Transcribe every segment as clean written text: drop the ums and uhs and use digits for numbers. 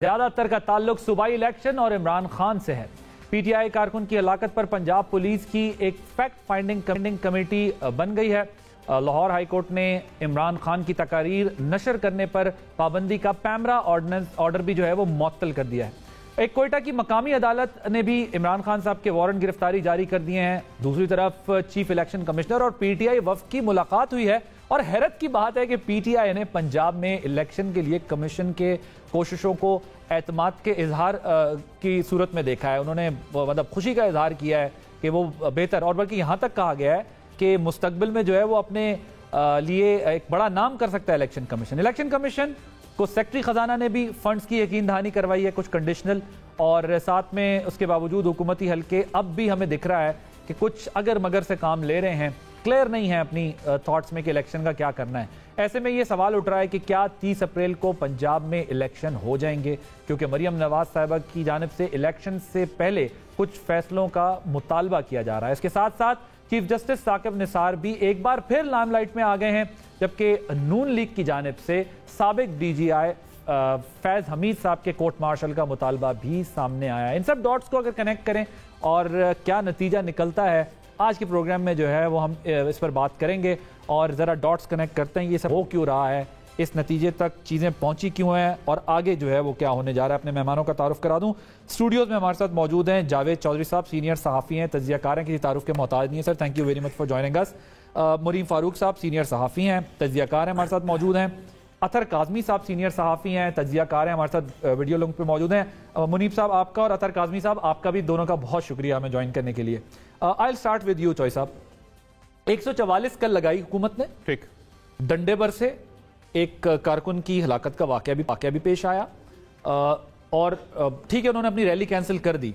زیادہ تر کا تعلق صوبائی الیکشن اور عمران خان سے ہے۔ پی ٹی آئی کارکن کی ہلاکت پر پنجاب پولیس کی ایک فیکٹ فائنڈنگ کمیٹی بن گئی ہے۔ لاہور ہائی کورٹ نے عمران خان کی تقاریر نشر کرنے پر پابندی کا پیمرا آرڈر بھی جو ہے وہ معطل کر دیا ہے۔ ایک کوئٹہ کی مقامی عدالت نے بھی عمران خان صاحب کے وارنٹ گرفتاری جاری کر دیے ہیں۔ دوسری طرف چیف الیکشن کمشنر اور پی ٹی آئی وفد کی ملاقات ہوئی ہے، اور حیرت کی بات ہے کہ پی ٹی آئی نے پنجاب میں الیکشن کے لیے کمیشن کے کوششوں کو اعتماد کے اظہار کی صورت میں دیکھا ہے۔ انہوں نے مطلب خوشی کا اظہار کیا ہے کہ وہ بہتر، اور بلکہ یہاں تک کہا گیا ہے کہ مستقبل میں جو ہے وہ اپنے لیے ایک بڑا نام کر سکتا ہے الیکشن کمیشن۔ الیکشن کمیشن کو سیکٹری خزانہ نے بھی فنڈز کی یقین دہانی کروائی ہے، کچھ کنڈیشنل، اور ساتھ میں اس کے باوجود حکومتی حلقے اب بھی ہمیں دکھ رہا ہے کہ کچھ اگر مگر سے کام لے رہے ہیں، کلیئر نہیں ہے اپنی تھاٹس میں کہ الیکشن کا کیا کرنا ہے۔ ایسے میں یہ سوال اٹھ رہا ہے کہ کیا 30 اپریل کو پنجاب میں الیکشن ہو جائیں گے، کیونکہ مریم نواز صاحبہ کی جانب سے الیکشن سے پہلے کچھ فیصلوں کا مطالبہ کیا جا رہا ہے۔ اس کے ساتھ ساتھ چیف جسٹس ثاقب نثار بھی ایک بار پھر لائم لائٹ میں آ گئے ہیں، جبکہ نون لیگ کی جانب سے سابق ڈی جی آئی فیض حمید صاحب کے کورٹ مارشل کا مطالبہ بھی سامنے آیا ہے۔ ان سب ڈاٹس کو اگر کنیکٹ کریں اور کیا نتیجہ نکلتا ہے، آج کے پروگرام میں جو ہے وہ ہم اس پر بات کریں گے، اور ذرا ڈاٹس کنیکٹ کرتے ہیں، یہ سب ہو کیوں رہا ہے، اس نتیجے تک چیزیں پہنچی کیوں ہیں، اور آگے جو ہے وہ کیا ہونے جا رہا ہے۔ اپنے مہمانوں کا تعارف کرا دوں، اسٹوڈیوز میں ہمارے ساتھ موجود ہیں جاوید چودھری صاحب، سینئر صحافی ہیں، تجزیہ کار ہیں، کسی تعارف کے محتاج نہیں ہے sir, thank you very much for joining us. Maryam Farooq sahab senior صحافی ہیں، تجزیہ کار ہیں، ہمارے ساتھ موجود ہیں۔ اطہر کاظمی صاحب سینئر صحافی ہیں، تجزیہ کار ہیں، ہمارے ساتھ ویڈیو لنک پہ موجود ہیں۔ منیب صاحب آپ کا اور اطہر کاظمی صاحب آپ کا بھی دونوں کا بہت شکریہ ہمیں جوائن کرنے کے لیے۔ آئی ول اسٹارٹ ود یو چوئی صاحب۔ 144 کل لگائی حکومت نے، ٹھیک، ڈنڈے بر سے ایک کارکن کی ہلاکت کا واقعہ بھی پیش آیا، اور ٹھیک ہے انہوں نے اپنی ریلی کینسل کر دی،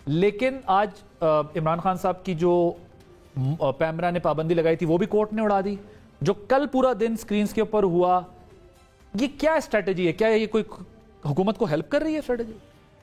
لیکن آج عمران خان صاحب کی جو پیمرا نے پابندی لگائی تھی وہ بھی کورٹ نے اڑا دی۔ جو کل پورا دن سکرینز کے اوپر ہوا، یہ کیا اسٹریٹجی ہے؟ کیا یہ کوئی حکومت کو ہیلپ کر رہی ہے اسٹریٹجی؟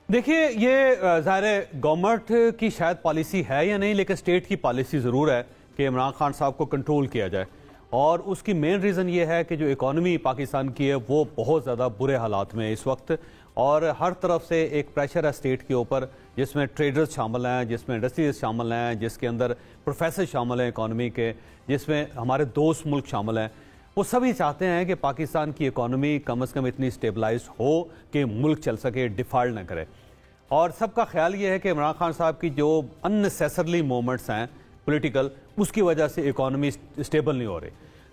دیکھیے، یہ ظاہر گورنمنٹ کی شاید پالیسی ہے یا نہیں، لیکن اسٹیٹ کی پالیسی ضرور ہے کہ عمران خان صاحب کو کنٹرول کیا جائے، اور اس کی مین ریزن یہ ہے کہ جو اکانومی پاکستان کی ہے وہ بہت زیادہ برے حالات میں ہے اس وقت، اور ہر طرف سے ایک پریشر ہے اسٹیٹ کے اوپر، جس میں ٹریڈرز شامل ہیں، جس میں انڈسٹریز شامل ہیں، جس کے اندر پروفیسر شامل ہیں اکانومی کے، جس میں ہمارے دوست ملک شامل ہیں۔ وہ سبھی چاہتے ہیں کہ پاکستان کی اکانومی کم از کم اتنی اسٹیبلائز ہو کہ ملک چل سکے، ڈیفالٹ نہ کرے، اور سب کا خیال یہ ہے کہ عمران خان صاحب کی جو اننیسیسرلی موومنٹس ہیں پولیٹیکل، اس کی وجہ سے اکانومی اسٹیبل نہیں ہو رہی۔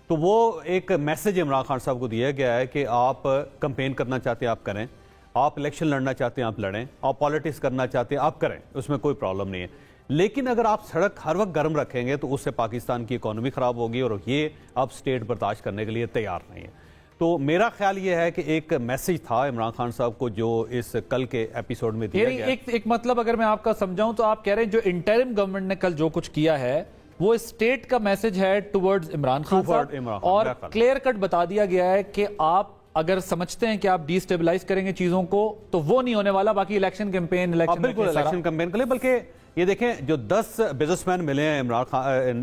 تو وہ ایک میسج عمران خان صاحب کو دیا گیا ہے کہ آپ کمپین کرنا چاہتے ہیں آپ کریں، آپ الیکشن لڑنا چاہتے ہیں آپ لڑیں، آپ پالیٹکس کرنا چاہتے ہیں آپ کریں، اس میں کوئی پرابلم نہیں ہے، لیکن اگر آپ سڑک ہر وقت گرم رکھیں گے تو اس سے پاکستان کی اکانومی خراب ہوگی، اور یہ اب اسٹیٹ برداشت کرنے کے لیے تیار نہیں ہے۔ تو میرا خیال یہ ہے کہ ایک میسج تھا عمران خان صاحب کو جو اس کل کے ایپیسوڈ میں دیا گیا۔ ایک مطلب اگر میں آپ کا سمجھاؤں تو آپ کہہ رہے ہیں جو انٹرم گورنمنٹ نے کل جو کچھ کیا ہے وہ اسٹیٹ کا میسج ہے ٹورڈز عمران خان صاحب، اور کلیئر کٹ بتا دیا گیا ہے کہ آپ اگر سمجھتے ہیں کہ آپ ڈی اسٹیبلائز کریں گے چیزوں کو تو وہ نہیں ہونے والا، باقی الیکشن کیمپین بالکل الیکشن کیمپین کے لیے، بلکہ یہ دیکھیں جو 10 بزنس مین ملے ہیں عمران خان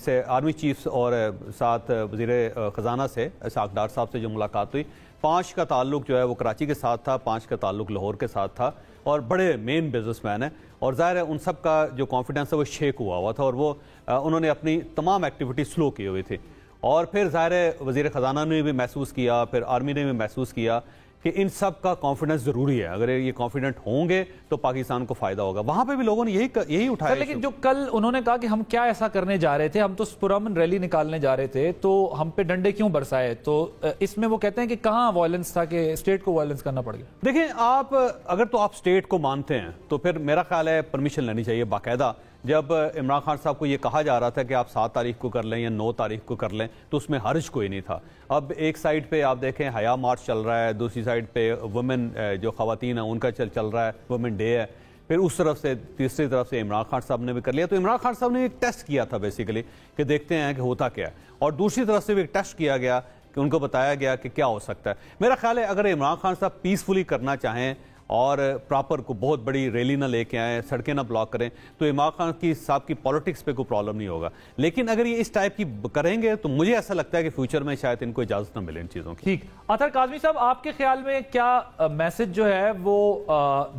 سے، آرمی چیفز اور ساتھ وزیر خزانہ سے اسحاق ڈار صاحب سے جو ملاقات ہوئی، 5 کا تعلق جو ہے وہ کراچی کے ساتھ تھا، 5 کا تعلق لاہور کے ساتھ تھا، اور بڑے مین بزنس مین ہیں، اور ظاہر ہے ان سب کا جو کانفیڈنس ہے وہ شیک ہوا تھا، اور وہ انہوں نے اپنی تمام ایکٹیویٹی سلو کی ہوئی تھی، اور پھر ظاہر ہے وزیر خزانہ نے بھی محسوس کیا، پھر آرمی نے بھی محسوس کیا کہ ان سب کا کانفیڈنس ضروری ہے، اگر یہ کانفیڈنٹ ہوں گے تو پاکستان کو فائدہ ہوگا۔ وہاں پہ بھی لوگوں نے یہی اٹھایا۔ لیکن جو کل انہوں نے کہا کہ ہم کیا ایسا کرنے جا رہے تھے، ہم تو پرامن ریلی نکالنے جا رہے تھے تو ہم پہ ڈنڈے کیوں برسائے، تو اس میں وہ کہتے ہیں کہ کہاں وائلنس تھا کہ اسٹیٹ کو وائلنس کرنا پڑ گیا؟ دیکھیں، آپ اگر تو آپ اسٹیٹ کو مانتے ہیں تو پھر میرا خیال ہے پرمیشن لینی چاہیے باقاعدہ۔ جب عمران خان صاحب کو یہ کہا جا رہا تھا کہ آپ 7 تاریخ کو کر لیں یا 9 تاریخ کو کر لیں تو اس میں حرج کوئی نہیں تھا۔ اب ایک سائڈ پہ آپ دیکھیں حیا مارچ چل رہا ہے، دوسری سائڈ پہ وومن جو خواتین ہیں ان کا چل رہا ہے، وومن ڈے ہے، پھر اس طرف سے تیسری طرف سے عمران خان صاحب نے بھی کر لیا۔ تو عمران خان صاحب نے ایک ٹیسٹ کیا تھا بیسیکلی کہ دیکھتے ہیں کہ ہوتا کیا ہے، اور دوسری طرف سے بھی ایک ٹیسٹ کیا گیا کہ ان کو بتایا گیا کہ کیا ہو سکتا ہے۔ میرا خیال ہے اگر عمران خان صاحب پیسفلی کرنا چاہیں اور پراپر کو بہت بڑی ریلی نہ لے کے آئیں, سڑکیں نہ بلاک کریں, تو عمران خان کی صاحب کی پالیٹکس پہ کوئی پرابلم نہیں ہوگا. لیکن اگر یہ اس ٹائپ کی کریں گے تو مجھے ایسا لگتا ہے کہ فیوچر میں شاید ان کو اجازت نہ ملے ان چیزوں کی. ٹھیک. اطہر کاظمی صاحب, آپ کے خیال میں کیا میسج جو ہے وہ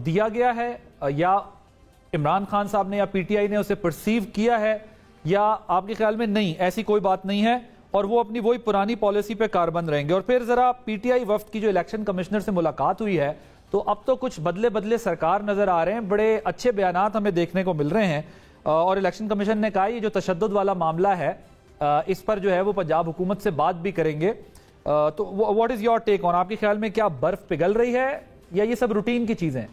دیا گیا ہے, یا عمران خان صاحب نے یا پی ٹی آئی نے اسے پرسیو کیا ہے, یا آپ کے خیال میں نہیں, ایسی کوئی بات نہیں ہے اور وہ اپنی وہی پرانی پالیسی پہ کاربند رہیں گے؟ اور پھر ذرا پی ٹی آئی وفد کی جو الیکشن کمشنر سے ملاقات ہوئی ہے تو اب تو کچھ بدلے سرکار نظر آ رہے ہیں, بڑے اچھے بیانات ہمیں دیکھنے کو مل رہے ہیں, اور الیکشن کمیشن نے کہا یہ جو تشدد والا معاملہ ہے اس پر جو ہے وہ پنجاب حکومت سے بات بھی کریں گے. تو واٹ از یور ٹیک آن, آپ کے خیال میں کیا برف پگھل رہی ہے یا یہ سب روٹین کی چیزیں ہیں؟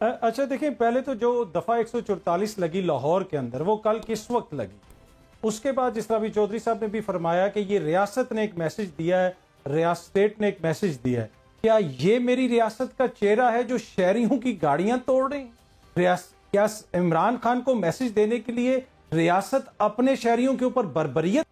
اچھا دیکھیں, پہلے تو جو دفعہ 144 لگی لاہور کے اندر وہ کل کس وقت لگی, اس کے بعد جس طرح بھی چودھری صاحب نے بھی فرمایا کہ یہ ریاست نے ایک میسج دیا ہے, اسٹیٹ نے ایک میسج دیا ہے. کیا یہ میری ریاست کا چہرہ ہے جو شہریوں کی گاڑیاں توڑ رہی ہیں؟ کیا عمران خان کو میسج دینے کے لیے ریاست اپنے شہریوں کے اوپر بربریت,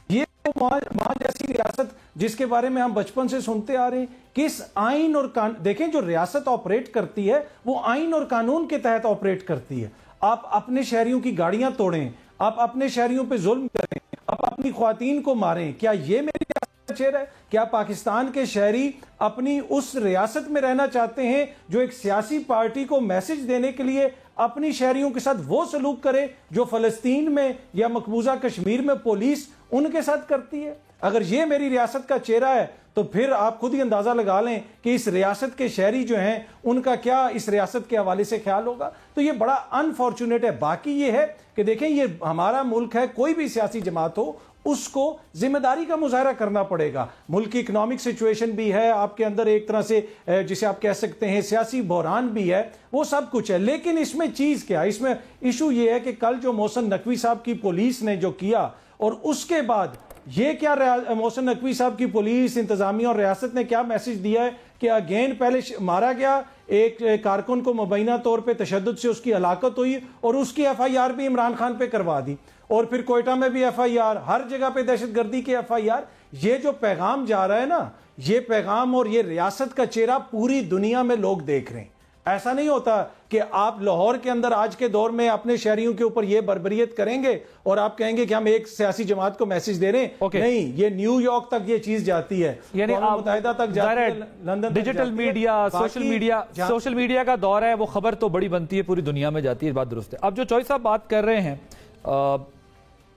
یہ وہاں جیسی ریاست جس کے بارے میں ہم بچپن سے سنتے آ رہے ہیں, کس آئین اور دیکھیں جو ریاست آپریٹ کرتی ہے وہ آئین اور قانون کے تحت آپریٹ کرتی ہے. آپ اپنے شہریوں کی گاڑیاں توڑیں, آپ اپنے شہریوں پہ ظلم کریں, آپ اپنی خواتین کو ماریں, کیا یہ میری ریاست کا چہرہ ہے؟ کیا پاکستان کے شہری اپنی اس ریاست میں رہنا چاہتے ہیں جو ایک سیاسی پارٹی کو میسج دینے کے لیے اپنی شہریوں کے ساتھ وہ سلوک کرے جو فلسطین میں یا مقبوضہ کشمیر میں پولیس ان کے ساتھ کرتی ہے؟ اگر یہ میری ریاست کا چہرہ ہے تو پھر آپ خود ہی اندازہ لگا لیں کہ اس ریاست کے شہری جو ہیں ان کا کیا اس ریاست کے حوالے سے خیال ہوگا. تو یہ بڑا انفارچونیٹ ہے. باقی یہ ہے کہ دیکھیں یہ ہمارا ملک ہے, کوئی بھی سیاسی جماعت ہو اس کو ذمہ داری کا مظاہرہ کرنا پڑے گا. ملک کی اکنامک سچویشن بھی ہے, آپ کے اندر ایک طرح سے جسے آپ کہہ سکتے ہیں سیاسی بحران بھی ہے, وہ سب کچھ ہے. لیکن اس میں چیز کیا, اس میں ایشو یہ ہے کہ کل جو محسن نقوی صاحب کی پولیس نے جو کیا, اور اس کے بعد یہ کیا محسن نقوی صاحب کی پولیس انتظامیہ اور ریاست نے کیا میسج دیا ہے کہ اگین پہلے مارا گیا ایک کارکن کو مبینہ طور پہ تشدد سے اس کی ہلاکت ہوئی اور اس کی ایف آئی آر بھی عمران خان پہ کروا دی, اور پھر کوئٹہ میں بھی ایف آئی آر, ہر جگہ پہ دہشت گردی کی ایف آئی آر. یہ جو پیغام جا رہا ہے نا, یہ پیغام اور یہ ریاست کا چہرہ پوری دنیا میں لوگ دیکھ رہے ہیں. ایسا نہیں ہوتا کہ آپ لاہور کے اندر آج کے دور میں اپنے شہریوں کے اوپر یہ بربریت کریں گے اور آپ کہیں گے کہ ہم ایک سیاسی جماعت کو میسج دے رہے ہیں. نہیں, یہ نیو یارک تک یہ چیز جاتی ہے, یعنی متحدہ تک جاتی ہے, London. Digital media, social media کا دور ہے, وہ خبر تو بڑی بنتی ہے, پوری دنیا میں جاتی ہے, بات درست ہے. اب جو چوہدری صاحب بات کر رہے ہیں,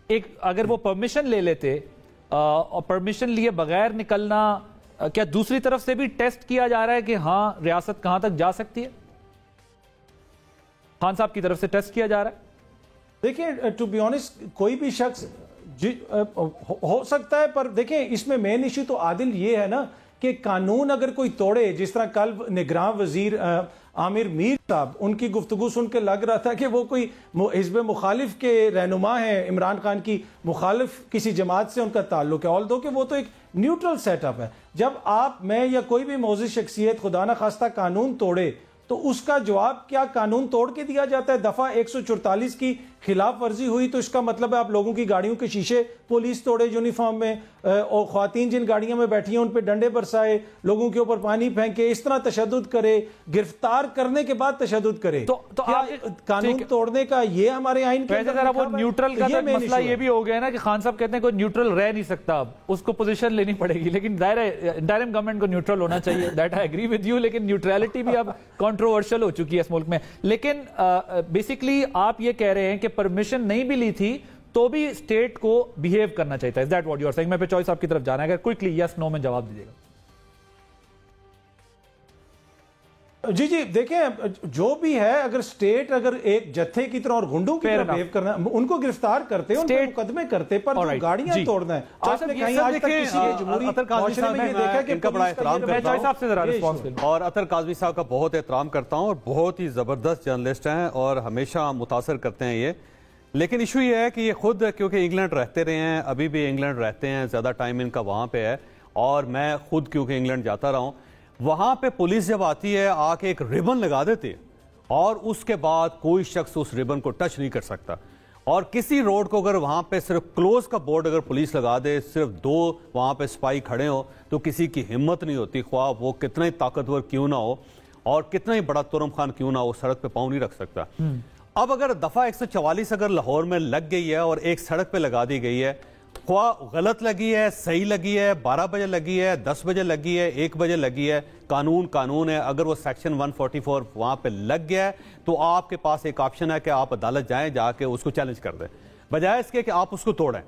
ایک اگر وہ پرمیشن لے لیتے اور پرمیشن لیے بغیر نکلنا, کیا دوسری طرف سے بھی ٹیسٹ کیا جا رہا ہے کہ ہاں ریاست کہاں تک جا سکتی ہے؟ خان صاحب کی طرف سے ٹیسٹ کیا جا رہا ہے. دیکھیں ٹو بی آنسٹ کوئی بھی شخص ہو سکتا ہے, پر دیکھیں اس میں مین ایشو تو عادل یہ ہے نا کہ قانون اگر کوئی توڑے, جس طرح کل نگراں وزیر عامر میر صاحب, ان کی گفتگو سن کے لگ رہا تھا کہ وہ کوئی حزب مخالف کے رہنما ہیں, عمران خان کی مخالف کسی جماعت سے ان کا تعلق ہے, آلدو کہ وہ تو ایک نیوٹرل سیٹ اپ ہے. جب آپ, میں یا کوئی بھی معزز شخصیت خدا نہ خواستہ قانون توڑے تو اس کا جواب کیا قانون توڑ کے دیا جاتا ہے؟ دفعہ 144 کی خلاف ورزی ہوئی تو اس کا مطلب ہے آپ لوگوں کی گاڑیوں کے شیشے پولیس توڑے یونیفارم میں, اور خواتین جن گاڑیوں میں بیٹھی ہیں ان پہ ڈنڈے برسائے, لوگوں کے اوپر پانی پھینکے, اس طرح تشدد کرے, گرفتار کرنے کے بعد تشدد کرے. تو قانون توڑنے کا یہ ہمارے آئین کے اندر وہ نیوٹرل کا مسئلہ یہ بھی ہو گیا نا کہ خان صاحب کہتے ہیں کوئی نیوٹرل رہ نہیں سکتا, اب اس کو پوزیشن لینی پڑے گی. لیکن ظاہر ہے انٹرم گورنمنٹ کو نیوٹرل ہونا چاہیے, that I agree with you, لیکن نیوٹرلٹی بھی اب کنٹروورشل ہو چکی ہے اس ملک میں. لیکن بیسیکلی آپ یہ کہہ رہے ہیں کہ پرمیشن نہیں بھی لی تھی تو بھی اسٹیٹ کو بیہیو کرنا چاہیے. Is that what you are saying? میں پہ چوہدری صاحب کی طرف جانا ہے, اگر کوئکلی یس نو میں جواب دیجیے گا. جی دیکھیں جو بھی ہے, اگر اسٹیٹ اگر ایک جتھے کی طرح اور گنڈوں کی طرح بیہیو کرنا, ان کو گرفتار کرتے, ان پہ مقدمے کرتے, پر جو گاڑیاں توڑنا ہے, آپ نے کہیں آج تک کسی جمہوری معاشرے میں یہ دیکھا کہ ان کا بڑا احترام کرتا ہوں, اور اطہر کاظمی صاحب کا بہت احترام کرتا ہوں, اور بہت ہی زبردست جرنلسٹ ہیں اور ہمیشہ متاثر کرتے ہیں یہ. لیکن ایشو یہ ہے کہ یہ خود کیونکہ انگلینڈ رہتے رہے ہیں, ابھی بھی انگلینڈ رہتے ہیں, زیادہ ٹائم ان کا وہاں پہ ہے, اور میں خود کیونکہ انگلینڈ جاتا رہا ہوں, وہاں پہ پولیس جب آتی ہے آ کے ایک ریبن لگا دیتے اور اس کے بعد کوئی شخص اس ریبن کو ٹچ نہیں کر سکتا. اور کسی روڈ کو اگر وہاں پہ صرف کلوز کا بورڈ اگر پولیس لگا دے، صرف 2 وہاں پہ سپاہی کھڑے ہوں، تو کسی کی ہمت نہیں ہوتی، خواہ وہ کتنا ہی طاقتور کیوں نہ ہو اور کتنا ہی بڑا ترم خان کیوں نہ ہو، سڑک پہ پاؤں نہیں رکھ سکتا۔ اب اگر دفعہ 144 اگر لاہور میں لگ گئی ہے اور ایک سڑک پہ لگا دی گئی ہے، خواہ غلط لگی ہے، صحیح لگی ہے، 12 بجے لگی ہے، 10 بجے لگی ہے، 1 بجے لگی ہے، قانون ہے، اگر وہ سیکشن 144 وہاں پہ لگ گیا ہے تو آپ کے پاس ایک آپشن ہے کہ آپ عدالت جائیں، جا کے اس کو چیلنج کر دیں، بجائے اس کے کہ آپ اس کو توڑیں۔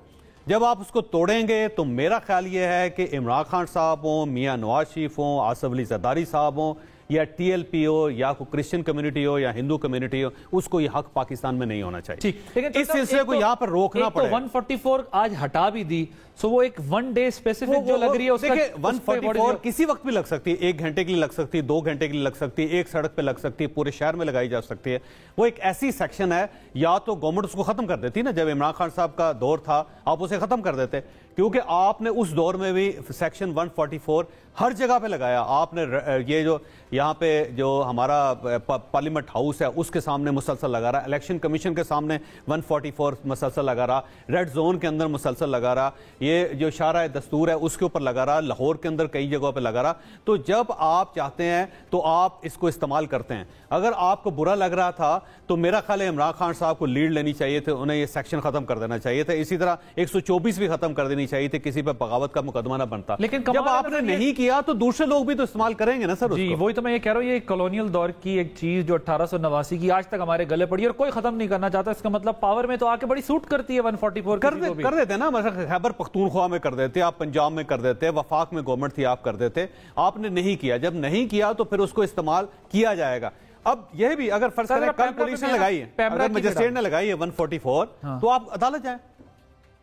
جب آپ اس کو توڑیں گے تو میرا خیال یہ ہے کہ عمران خان صاحب ہوں، میاں نواز شریف ہوں، آصف علی زرداری صاحب ہوں، یا ٹی ایل پی ہو، یا کوئی کرسچن کمیونٹی ہو، یا ہندو کمیونٹی ہو، اس کو یہ حق پاکستان میں نہیں ہونا چاہیے۔ اس سلسلے کو یہاں پر روکنا پڑے۔ 144 آج ہٹا بھی دی، سو وہ ایک 1 ڈے اسپیسیفک جو لگ رہی ہے اس کا 144 کسی وقت بھی لگ سکتی ہے، 1 گھنٹے کے لیے لگ سکتی ہے، 2 گھنٹے کے لیے لگ سکتی ہے، ایک سڑک پہ لگ سکتی ہے، پورے شہر میں لگائی جا سکتی ہے۔ وہ ایک ایسی سیکشن ہے، یا تو گورنمنٹ اس کو ختم کر دیتی نا، جب عمران خان صاحب کا دور تھا آپ اسے ختم کر دیتے، کیونکہ آپ نے اس دور میں بھی سیکشن 144 ہر جگہ پہ لگایا۔ آپ نے یہ جو یہاں پہ جو ہمارا پارلیمنٹ ہاؤس ہے اس کے سامنے مسلسل لگا رہا، الیکشن کمیشن کے سامنے 144 مسلسل لگا رہا، ریڈ زون کے اندر مسلسل لگا رہا، یہ جو شارع دستور ہے اس کے اوپر لگا رہا، لاہور کے اندر کئی جگہوں پہ لگا رہا۔ تو جب آپ چاہتے ہیں تو آپ اس کو استعمال کرتے ہیں۔ اگر آپ کو برا لگ رہا تھا تو میرا خیال ہے عمران خان صاحب کو لیڈ لینی چاہیے تھے، انہیں یہ سیکشن ختم کر دینا چاہیے تھا، اسی طرح 124 بھی ختم کر دینی چاہیے تھی، کسی پہ بغاوت کا مقدمہ نہ بنتا۔ لیکن جب آپ نے نہیں کیا تو دوسرے لوگ بھی تو استعمال کریں گے نا سر۔ جی وہی تو میں یہ کہہ رہا ہوں، یہ کالونیل دور کی ایک چیز جو 1889 کی آج تک ہمارے گلے پڑی اور کوئی ختم نہیں کرنا چاہتا، اس کا مطلب پاور میں تو آ کے بڑی سوٹ کرتی ہے 144 کر دیتے نا، مثلا خیبر پختونخوا میں کر دیتے، آپ پنجاب میں کر دیتے، وفاق میں گورنمنٹ تھی آپ کر دیتے، آپ نے نہیں کیا۔ جب نہیں کیا تو پھر اس کو استعمال کیا جائے گا۔ اب یہ بھی اگر فرض کریں کل پولیس نے لگائی ہے، اگر مجسٹریٹ نے لگائی ہے 144 تو آپ عدالت جائیں،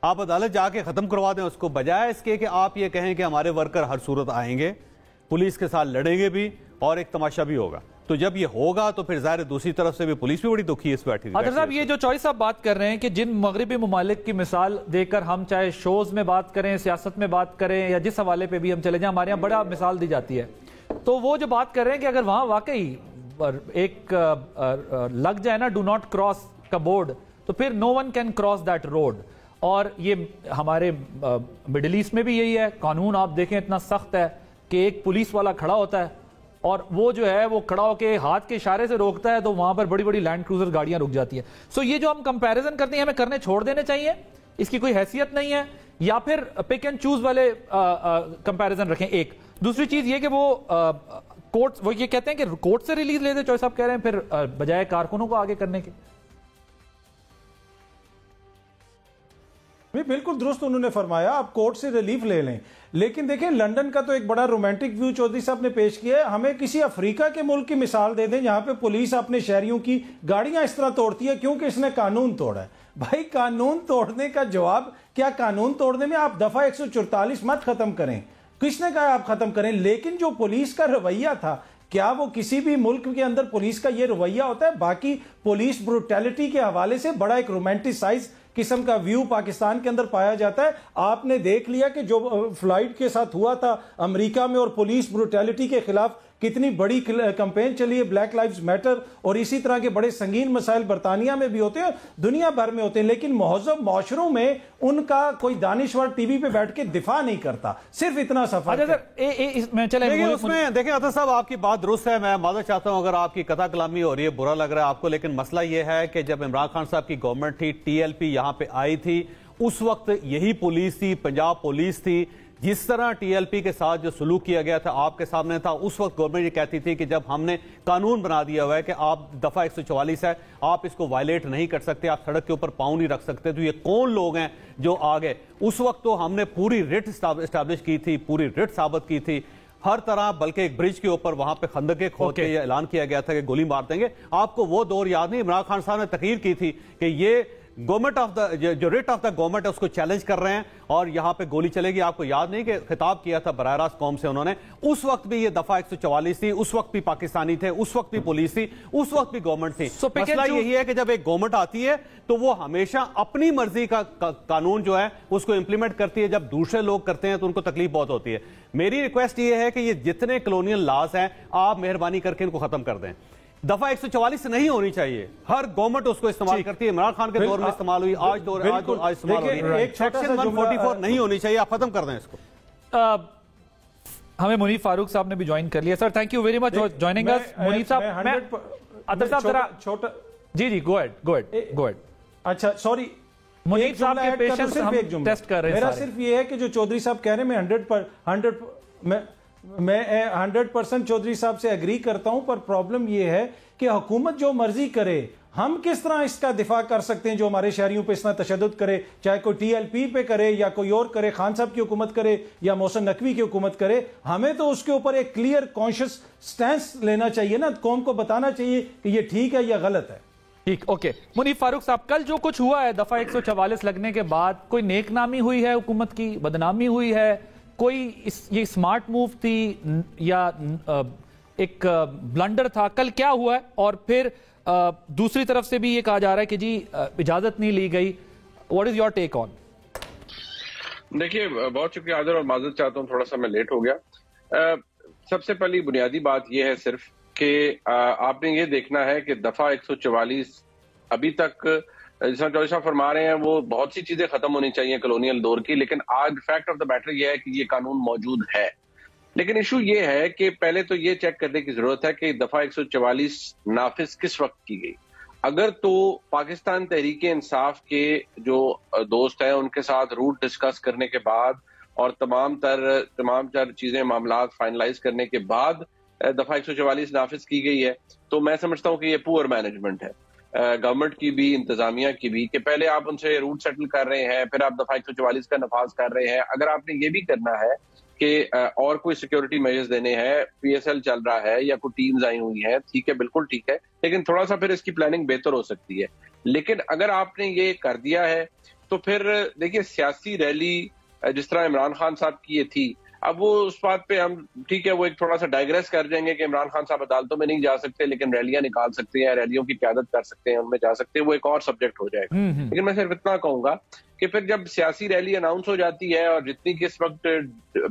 آپ عدالت جا کے ختم کروا دیں اس کو، بجائے اس کے کہ آپ یہ کہیں کہ ہمارے ورکر ہر صورت آئیں گے، پولیس کے ساتھ لڑیں گے بھی اور ایک تماشا بھی ہوگا۔ تو جب یہ ہوگا تو پھر ظاہر دوسری طرف سے بھی پولیس بھی بڑی دکھی ہے اس بیٹھی۔ عادل صاحب یہ جو چوائس آپ بات کر رہے ہیں کہ جن مغربی ممالک کی مثال دے کر ہم چاہے شوز میں بات کریں، سیاست میں بات کریں، یا جس حوالے پہ بھی ہم چلے جائیں، ہمارے یہاں بڑا مثال دی جاتی ہے، تو وہ جو بات کر رہے ہیں کہ اگر وہاں واقعی ایک لگ جائے نا ڈو ناٹ کراس کا بورڈ، تو پھر no one can cross that road. اور یہ ہمارے مڈل ایسٹ میں بھی یہی ہے، قانون آپ دیکھیں اتنا سخت ہے کہ ایک پولیس والا کھڑا ہوتا ہے اور وہ جو ہے وہ کھڑا ہو کے ہاتھ کے اشارے سے روکتا ہے تو وہاں پر بڑی بڑی لینڈ کروزر گاڑیاں رک جاتی ہیں۔ سو یہ جو ہم کمپیریزن کرتے ہیں ہمیں کرنے چھوڑ دینے چاہیے، اس کی کوئی حیثیت نہیں ہے، یا پھر پک اینڈ چوز والے کمپیریزن رکھیں۔ ایک دوسری چیز یہ کہ وہ کورٹ، وہ یہ کہتے ہیں کہ کورٹ سے ریلیز لے دے، چوائس آپ کہہ رہے ہیں، پھر بجائے کارکنوں کو آگے کرنے کے۔ بالکل درست انہوں نے فرمایا، آپ کورٹ سے ریلیف لے لیں، لیکن دیکھیں لنڈن کا تو ایک بڑا رومانٹک ویو چودھری صاحب نے پیش کیا ہے۔ ہمیں کسی افریقہ کے ملک کی مثال دے دیں جہاں پہ پولیس اپنے شہریوں کی گاڑیاں اس طرح توڑتی ہے کیونکہ اس نے قانون توڑا ہے۔ بھائی قانون توڑنے کا جواب کیا؟ قانون توڑنے میں آپ دفعہ 144 مت ختم کریں، کس نے کہا آپ ختم کریں؟ لیکن جو پولیس کا رویہ تھا، کیا وہ کسی بھی ملک کے اندر پولیس کا یہ رویہ ہوتا ہے؟ باقی پولیس بروٹیلٹی کے حوالے سے بڑا ایک رومانٹیسائز قسم کا ویو پاکستان کے اندر پایا جاتا ہے۔ آپ نے دیکھ لیا کہ جو فلائٹ کے ساتھ ہوا تھا امریکہ میں اور پولیس بروٹیلٹی کے خلاف کتنی بڑی کمپین چلی ہے، بلیک لائیوز میٹر، اور اسی طرح کے بڑے سنگین مسائل برطانیہ میں بھی ہوتے ہیں، دنیا بھر میں ہوتے ہیں، لیکن مہذب معاشروں میں ان کا کوئی دانشور ٹی وی پہ بیٹھ کے دفاع نہیں کرتا، صرف اتنا سفر اس میں دیکھیں عطا صاحب آپ کی بات درست ہے، میں معذرت چاہتا ہوں اگر آپ کی قطع کلامی ہو رہی ہے، برا لگ رہا ہے آپ کو، لیکن مسئلہ یہ ہے کہ جب عمران خان صاحب کی گورنمنٹ تھی، ٹی ایل پی یہاں پہ آئی تھی، اس وقت یہی پولیس تھی، پنجاب پولیس تھی، جس طرح ٹی ایل پی کے ساتھ جو سلوک کیا گیا تھا آپ کے سامنے تھا۔ اس وقت گورنمنٹ یہ کہتی تھی کہ جب ہم نے قانون بنا دیا ہوا ہے کہ آپ دفعہ 144 ہے، آپ اس کو وائلیٹ نہیں کر سکتے، آپ سڑک کے اوپر پاؤں نہیں رکھ سکتے، تو یہ کون لوگ ہیں جو آگے؟ اس وقت تو ہم نے پوری رٹ اسٹیبلش کی تھی، پوری رٹ ثابت کی تھی ہر طرح، بلکہ ایک برج کے اوپر وہاں پہ خندقیں کھود کے یہ اعلان کیا گیا تھا کہ گولی مار دیں گے۔ آپ کو وہ دور یاد نہیں؟ عمران خان صاحب نے تقریر کی تھی کہ یہ گورنمنٹ آف دا جو ریٹ آف دا گورنمنٹ ہے اس کو چیلنج کر رہے ہیں اور یہاں پہ گولی چلے گی۔ آپ کو یاد نہیں کہ خطاب کیا تھا براہ راست قوم سے انہوں نے؟ اس وقت بھی یہ دفعہ 144 تھی، اس وقت بھی پاکستانی تھے، اس وقت بھی پولیس تھی، اس وقت بھی گورنمنٹ تھی۔ مسئلہ یہی ہے کہ جب ایک گورنمنٹ آتی ہے تو وہ ہمیشہ اپنی مرضی کا قانون جو ہے اس کو امپلیمنٹ کرتی ہے، جب دوسرے لوگ کرتے ہیں تو ان کو تکلیف بہت ہوتی ہے۔ میری ریکویسٹ یہ ہے کہ یہ جتنے کلونیل لاز ہیں آپ مہربانی کر کے ان کو ختم کر دیں۔ دفعہ 144 نہیں ہونی چاہیے. ہر گورنمنٹ اس کو استعمال کرتی ہے. عمران خان کے دور میں استعمال ہوئی, آج استعمال ہو رہی ہے. سیکشن 144 نہیں ہونی چاہیے. آپ ختم کر دیں اس کو. ہمیں منیف فاروق صاحب نے بھی جوائن کر لیا. Sir thank you very much for joining us. Munif sahab, Athar sahab ذرا چھوٹا, جی گو ایڈ. اچھا سوری, منیف صاحب کے پیشنس ہم ٹیسٹ کر رہے ہیں. میرا صرف یہ ہے کہ جو چودھری صاحب کہہ رہے ہیں میں 100% چودھری صاحب سے اگری کرتا ہوں, پر پرابلم یہ ہے کہ حکومت جو مرضی کرے, ہم کس طرح اس کا دفاع کر سکتے ہیں جو ہمارے شہریوں پہ اس طرح تشدد کرے, چاہے کوئی ٹی ایل پی پہ کرے یا کوئی اور کرے, خان صاحب کی حکومت کرے یا محسن نقوی کی حکومت کرے. ہمیں تو اس کے اوپر ایک کلیئر کانشیس سٹینس لینا چاہیے نا, قوم کو بتانا چاہیے کہ یہ ٹھیک ہے یا غلط ہے. ٹھیک, اوکے. منیف فاروق صاحب, کل جو کچھ ہوا ہے دفعہ 144 لگنے کے بعد, کوئی نیک نامی ہوئی ہے حکومت کی, بدنامی ہوئی ہے, کوئی یہ سمارٹ موو تھی یا ایک بلنڈر تھا, کل کیا ہوا ہے؟ اور پھر دوسری طرف سے بھی یہ کہا جا رہا ہے کہ جی اجازت نہیں لی گئی. واٹ از یور ٹیک آن؟ دیکھیے, بہت شکریہ عادل, اور معذرت چاہتا ہوں تھوڑا سا میں لیٹ ہو گیا. سب سے پہلی بنیادی بات یہ ہے صرف کہ آپ نے یہ دیکھنا ہے کہ دفعہ 144 ابھی تک جس طرح چودھری صاحب فرما رہے ہیں وہ بہت سی چیزیں ختم ہونی چاہیے کلونیل دور کی, لیکن آج فیکٹ آف دا میٹر یہ ہے کہ یہ قانون موجود ہے. لیکن ایشو یہ ہے کہ پہلے تو یہ چیک کرنے کی ضرورت ہے کہ دفعہ 144 نافذ کس وقت کی گئی. اگر تو پاکستان تحریک انصاف کے جو دوست ہیں ان کے ساتھ روٹ ڈسکس کرنے کے بعد اور تمام تر چیزیں معاملات فائنلائز کرنے کے بعد دفعہ 144 نافذ کی گئی ہے, تو میں سمجھتا ہوں کہ یہ پور مینجمنٹ ہے گورنمنٹ کی بھی, انتظامیہ کی بھی, کہ پہلے آپ ان سے روٹ سیٹل کر رہے ہیں, پھر آپ دفعہ 144 کا نفاذ کر رہے ہیں. اگر آپ نے یہ بھی کرنا ہے کہ اور کوئی سیکیورٹی میجرز دینے ہیں, پی ایس ایل چل رہا ہے یا کوئی ٹیمز آئی ہوئی ہیں, ٹھیک ہے, بالکل ٹھیک ہے, لیکن تھوڑا سا پھر اس کی پلاننگ بہتر ہو سکتی ہے. لیکن اگر آپ نے یہ کر دیا ہے تو پھر دیکھیے سیاسی ریلی جس طرح عمران خان صاحب کی یہ تھی, اب وہ اس بات پہ ہم ٹھیک ہے وہ ایک تھوڑا سا ڈائگریس کر جائیں گے کہ عمران خان صاحب عدالتوں میں نہیں جا سکتے لیکن ریلیاں نکال سکتے ہیں, ریلیوں کی قیادت کر سکتے ہیں, ان میں جا سکتے ہیں, وہ ایک اور سبجیکٹ ہو جائے گا. لیکن میں صرف اتنا کہوں گا کہ پھر جب سیاسی ریلی اناؤنس ہو جاتی ہے اور جتنی کہ اس وقت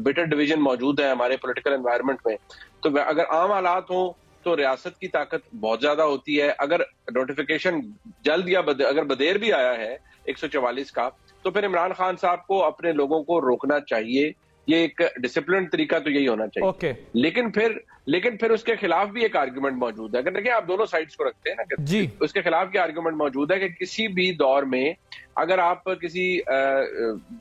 بٹر ڈویژن موجود ہے ہمارے پولیٹیکل انوائرمنٹ میں, تو اگر عام حالات ہوں تو ریاست کی طاقت بہت زیادہ ہوتی ہے. اگر نوٹیفیکیشن جلد یا اگر بدیر بھی آیا ہے 144 کا, تو پھر عمران خان صاحب کو اپنے لوگوں کو روکنا چاہیے. یہ ایک ڈسپلن طریقہ تو یہی ہونا چاہیے. لیکن پھر اس کے خلاف بھی ایک آرگومنٹ موجود ہے. اگر دیکھیں آپ دونوں سائڈز کو رکھتے ہیں نا, جی, اس کے خلاف کیا آرگومنٹ موجود ہے کہ کسی بھی دور میں اگر آپ کسی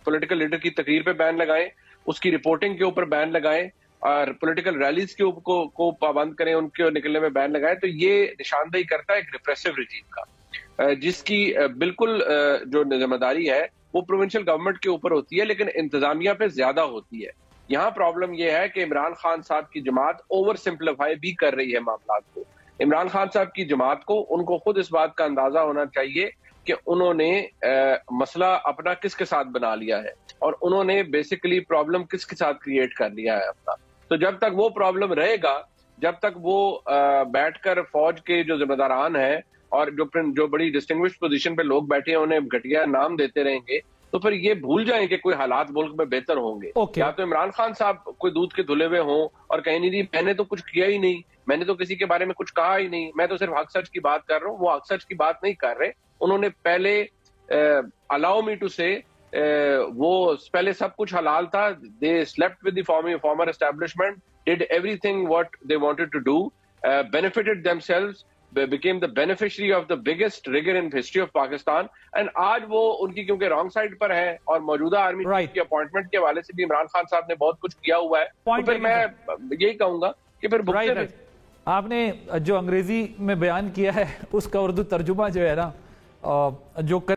پولیٹیکل لیڈر کی تقریر پہ بین لگائیں, اس کی رپورٹنگ کے اوپر بین لگائیں, اور پولیٹیکل ریلیز کو پابند کریں, ان کے نکلنے میں بین لگائیں, تو یہ نشاندہی کرتا ہے ایک ریپریسو رجیم کا, جس کی بالکل جو ذمہ داری ہے وہ پروونشل گورنمنٹ کے اوپر ہوتی ہے لیکن انتظامیہ پہ زیادہ ہوتی ہے. یہاں پرابلم یہ ہے کہ عمران خان صاحب کی جماعت اوور سمپلیفائی بھی کر رہی ہے معاملات کو. عمران خان صاحب کی جماعت کو, ان کو خود اس بات کا اندازہ ہونا چاہیے کہ انہوں نے مسئلہ اپنا کس کے ساتھ بنا لیا ہے اور انہوں نے بیسیکلی پرابلم کس کے ساتھ کریٹ کر لیا ہے اپنا. تو جب تک وہ پرابلم رہے گا, جب تک وہ بیٹھ کر فوج کے جو ذمہ داران ہیں اور جو بڑی ڈسٹنگوش پوزیشن پہ لوگ بیٹھے ہیں انہیں گھٹیا نام دیتے رہیں گے, تو پھر یہ بھول جائیں کہ کوئی حالات ملک میں بہتر ہوں گے. یا تو عمران خان صاحب کوئی دودھ کے دھلے ہوئے ہوں اور کہیں نہیں جی میں نے تو کچھ کیا ہی نہیں, میں نے تو کسی کے بارے میں کچھ کہا ہی نہیں, میں تو صرف حق سچ کی بات کر رہا ہوں. وہ حق سچ کی بات نہیں کر رہے, انہوں نے پہلے الاؤ می ٹو سے وہ پہلے سب کچھ حلال تھا. They slept with the former establishment, did everything what they wanted to do, benefited themselves, became the beneficiary of the biggest rigor in history of Pakistan. And آج وہ ان کی کیونکہ رانگ سائڈ پر ہے اور موجودہ آرمی کی appointment کے حوالے سے بھی عمران خان صاحب نے بہت کچھ کیا ہوا ہے, تو پھر میں یہی کہوں گا کہ پھر بھگتے رہیں. آپ نے جو انگریزی میں بیان کیا ہے اس کا اردو ترجمہ جو ہے نا جو